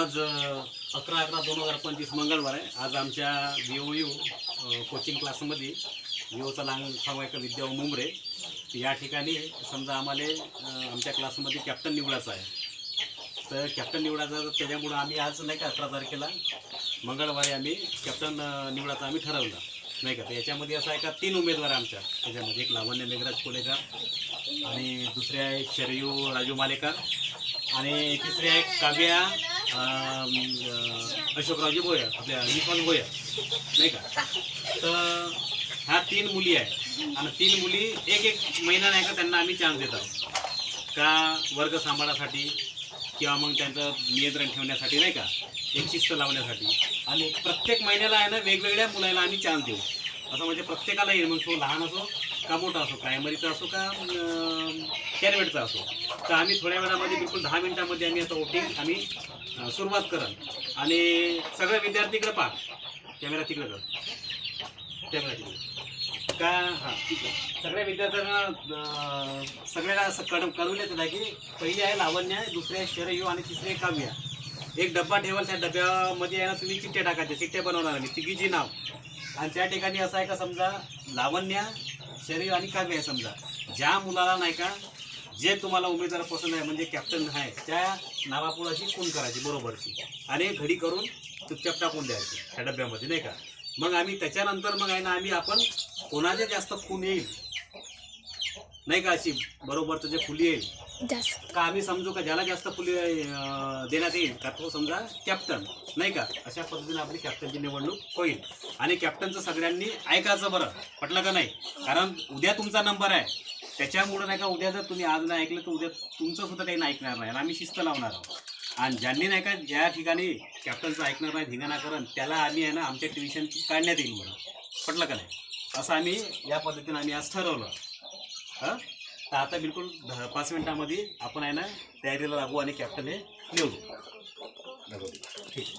आज 11/11/2025 मंगळवार आहे. आज आमच्या VOU कोचिंग क्लासमध्ये VOचा लांग विद्या मुंबरे या ठिकाणी समजा आम्हाला आमच्या क्लासमध्ये कॅप्टन निवडायचा आहे. तर कॅप्टन निवडायचा त्याच्यामुळं आम्ही आज नाही का 11 तारखेला मंगळवारी आम्ही कॅप्टन निवडायचं आम्ही ठरवलं नाही का. तर याच्यामध्ये असं आहे का 3 उमेदवार आहे आमच्या त्याच्यामध्ये. एक लावण्य मेघराज कोलेकर आणि दुसरे आहे शरयू राजू मालेकर आणि तिसरे आहे काव्या अशोकरावजी भोयर आपल्या निफाल भोयर नाही का. तर ह्या 3 मुली आहे आणि 3 मुली एक महिना नाही का त्यांना आम्ही चान्स देत आहोत का वर्ग सांभाळण्यासाठी किंवा मग त्यांचं नियंत्रण ठेवण्यासाठी नाही का, एक शिस्त लावण्यासाठी. आणि प्रत्येक महिन्याला आहे ना वेगवेगळ्या मुलाला आम्ही चान्स देऊ. असं म्हणजे प्रत्येकाला येईल, मग तो लहान असो का मोठा असो, प्रायमरीचा असो का कॅरवेटचा असो. तर आम्ही थोड्या वेळामध्ये बिलकुल 10 मिनिटामध्ये आम्ही आता वोटिंग आम्ही सुरुवात कराल. आणि सगळे विद्यार्थी इकडे पहा, कॅमेरा तिकडे कर, कॅमेरा तिकडे का. हां ठीक आहे. सगळ्या विद्यार्थ्यांना सगळ्याला असं कळवलं येतं की पहिली आहे लावण्य, दुसरी आहे शरयू आणि तिसरी आहे काव्या. एक डब्बा ठेवाल, त्या डब्यामध्ये आहे ना तुम्ही चिठ्ठ्या टाकायचे, चिठ्ठ्या बनवणार मी तिघीची नाव. आणि त्या ठिकाणी असं आहे का समजा लावण्य, शरयू आणि काव्य आहे. समजा ज्या मुलाला नाही का जे तुम्हाला उमेदवार पसंत आहे म्हणजे कॅप्टन आहे त्या नावापुढे अशी खून करायची बरोबरची आणि घडी करून चुपचाप टाकून द्यायची त्या डब्यामध्ये नाही का. मग आम्ही त्याच्यानंतर मग आहे ना आम्ही आपण कोणाचे जास्त खून येईल नाही का अशी बरोबरचं जे फुली येईल का आम्ही समजू का ज्याला जास्त फुली देण्यात येईल का तो समजा कॅप्टन नाही का. अशा पद्धतीने आपली कॅप्टनची निवडणूक होईल. आणि कॅप्टनचं सगळ्यांनी ऐकायचं बरं, पटलं का नाही. कारण उद्या तुमचा नंबर आहे त्याच्यामुळं नाही का. उद्या जर तुम्ही आज नाही ऐकलं तर उद्या तुमचं सुद्धा काही ऐकणार नाही आणि आम्ही शिस्त लावणार आहोत. आणि ज्यांनी नाही का ज्या ठिकाणी कॅप्टनचं ऐकणार नाही धिंगाणा करण त्याला आम्ही आहे ना आमच्या ट्युशन काढण्यात येईल म्हणून, पटलं का नाही. असं आम्ही या पद्धतीने आम्ही आज ठरवलं. हां तर आता बिलकुल 5 मिनिटामध्ये आपण आहे ना तयारीला लागू आणि कॅप्टन हे निवडू. ठीक आहे.